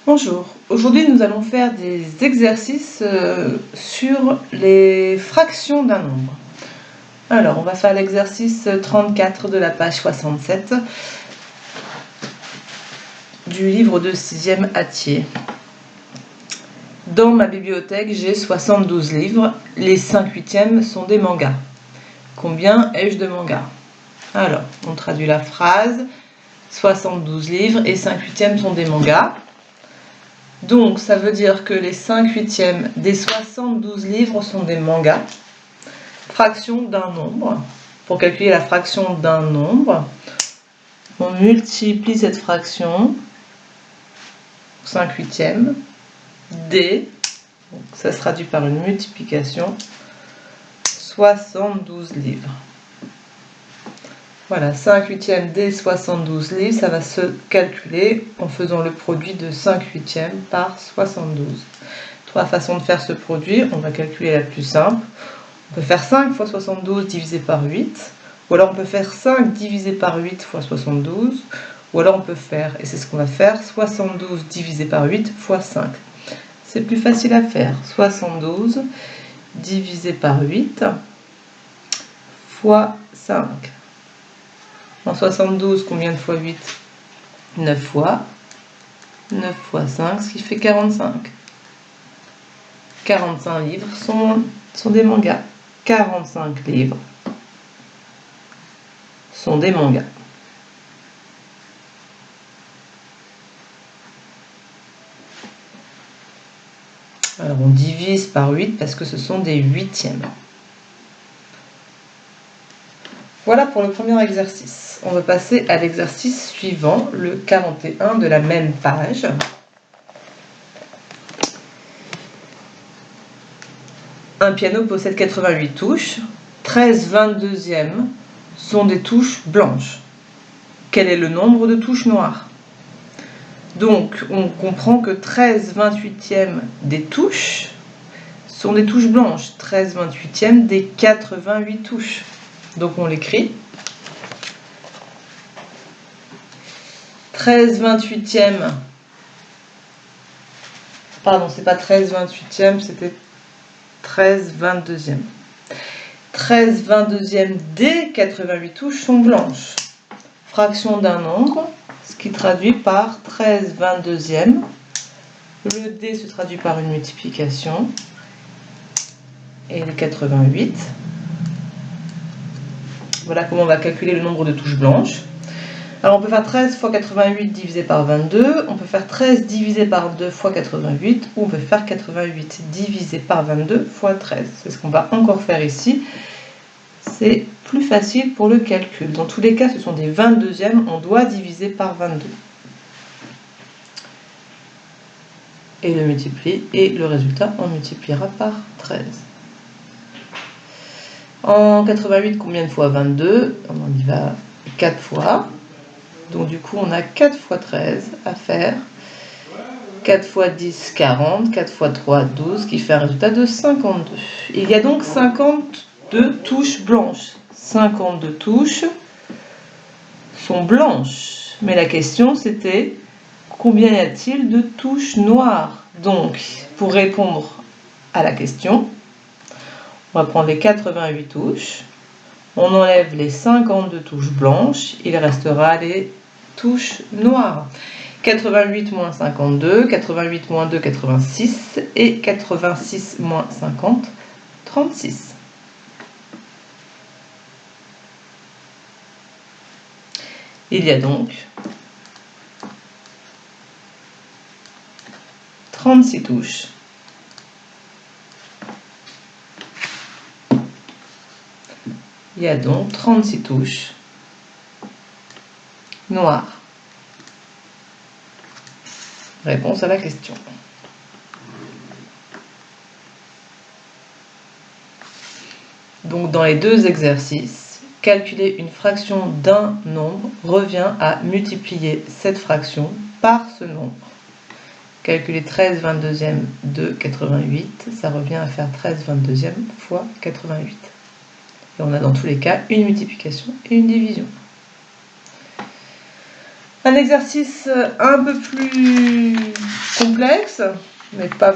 Bonjour, aujourd'hui nous allons faire des exercices sur les fractions d'un nombre. Alors on va faire l'exercice 34 de la page 67 du livre de 6e Hatier. Dans ma bibliothèque j'ai 72 livres, les 5/8 sont des mangas. Combien ai-je de mangas? Alors on traduit la phrase, 72 livres et 5/8 sont des mangas. Donc, ça veut dire que les 5/8 des 72 livres sont des mangas. Fraction d'un nombre. Pour calculer la fraction d'un nombre, on multiplie cette fraction, 5/8, des, donc ça se traduit par une multiplication, 72 livres. Voilà, 5/8 des 72 livres, ça va se calculer en faisant le produit de 5/8 par 72. Trois façons de faire ce produit, on va calculer la plus simple. On peut faire 5 fois 72 divisé par 8, ou alors on peut faire 5 divisé par 8 fois 72, ou alors on peut faire, et c'est ce qu'on va faire, 72 divisé par 8 fois 5. C'est plus facile à faire, 72 divisé par 8 fois 5. En 72, combien de fois 8? 9 fois. 9 fois 5, ce qui fait 45. 45 livres sont des mangas. 45 livres sont des mangas. Alors on divise par 8 parce que ce sont des huitièmes. Voilà pour le premier exercice. On va passer à l'exercice suivant, le 41 de la même page. Un piano possède 88 touches. 13 22e sont des touches blanches. Quel est le nombre de touches noires? Donc on comprend que 13 28e des touches sont des touches blanches. 13 28e des 88 touches. Donc on l'écrit. 13 28e, pardon, c'est pas 13 28e, c'était 13 22e. 13 22e des 88 touches sont blanches. Fraction d'un nombre, ce qui traduit par 13 22e. Le D se traduit par une multiplication. Et les 88. Voilà comment on va calculer le nombre de touches blanches. Alors on peut faire 13 fois 88 divisé par 22, on peut faire 13 divisé par 2 fois 88, ou on peut faire 88 divisé par 22 fois 13. C'est ce qu'on va encore faire ici. C'est plus facile pour le calcul. Dans tous les cas, ce sont des 22e, on doit diviser par 22. Et le multiplie, et le résultat, on multipliera par 13. En 88, combien de fois 22? On y va 4 fois. Donc du coup, on a 4 fois 13 à faire. 4 fois 10, 40. 4 fois 3, 12, qui fait un résultat de 52. Il y a donc 52 touches blanches. 52 touches sont blanches. Mais la question, c'était combien y a-t-il de touches noires? Donc, pour répondre à la question, on va prendre les 88 touches. On enlève les 52 touches blanches, il restera les touches noires. 88 moins 52, 88 moins 2, 86, et 86 moins 50, 36. Il y a donc 36 touches. Il y a donc 36 touches noires. Réponse à la question. Donc dans les deux exercices, calculer une fraction d'un nombre revient à multiplier cette fraction par ce nombre. Calculer 13 22e de 88, ça revient à faire 13 22e fois 88. Et on a dans tous les cas une multiplication et une division. Un exercice un peu plus complexe, mais pas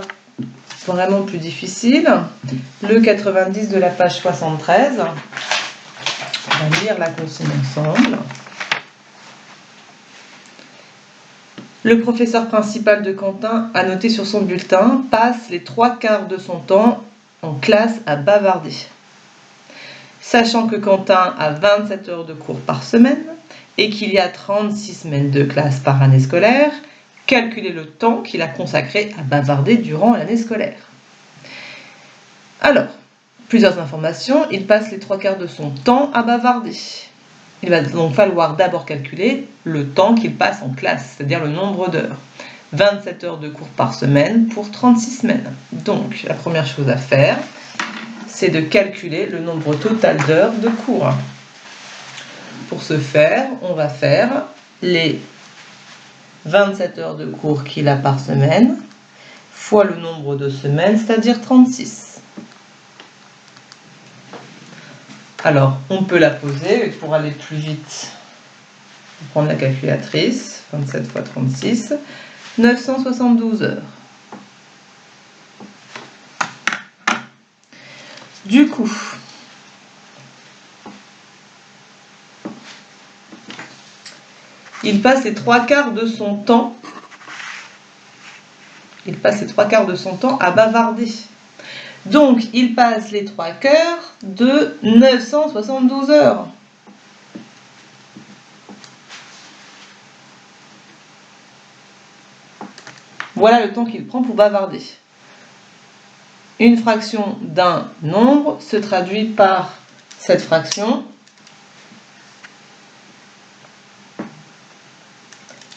vraiment plus difficile. Le 90 de la page 73. On va lire la consigne ensemble. Le professeur principal de Quentin a noté sur son bulletin « passe les 3/4 de son temps en classe à bavarder ». Sachant que Quentin a 27 heures de cours par semaine et qu'il y a 36 semaines de classe par année scolaire, calculez le temps qu'il a consacré à bavarder durant l'année scolaire. Alors, plusieurs informations. Il passe les 3/4 de son temps à bavarder. Il va donc falloir d'abord calculer le temps qu'il passe en classe, c'est-à-dire le nombre d'heures. 27 heures de cours par semaine pour 36 semaines. Donc, la première chose à faire, c'est de calculer le nombre total d'heures de cours. Pour ce faire, on va faire les 27 heures de cours qu'il a par semaine fois le nombre de semaines, c'est-à-dire 36. Alors, on peut la poser, et pour aller plus vite, on va prendre la calculatrice, 27 fois 36, 972 heures. Du coup, il passe les 3/4 de son temps. Il passe les 3/4 de son temps à bavarder. Donc, il passe les 3/4 de 972 heures. Voilà le temps qu'il prend pour bavarder. Une fraction d'un nombre se traduit par cette fraction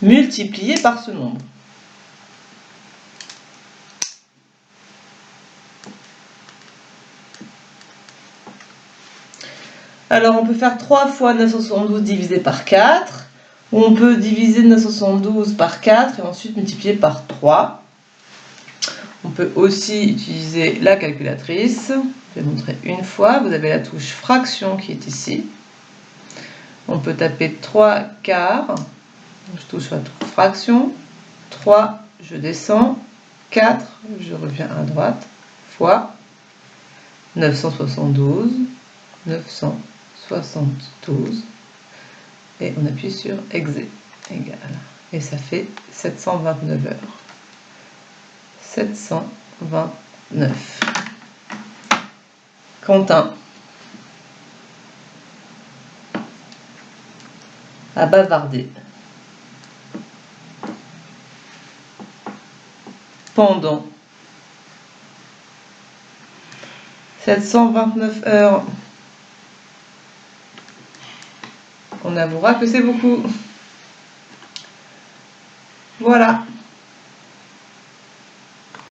multipliée par ce nombre. Alors, on peut faire 3 fois 972 divisé par 4. Ou on peut diviser 972 par 4 et ensuite multiplier par 3. On peut aussi utiliser la calculatrice. Je vais montrer une fois. Vous avez la touche fraction qui est ici. On peut taper 3/4. Je touche sur la touche fraction. 3, je descends. 4, je reviens à droite. Fois 972. 972. Et on appuie sur Exe égal. Et ça fait 729 heures. 729. Quentin a bavardé pendant 729 heures. On avouera que c'est beaucoup. Voilà.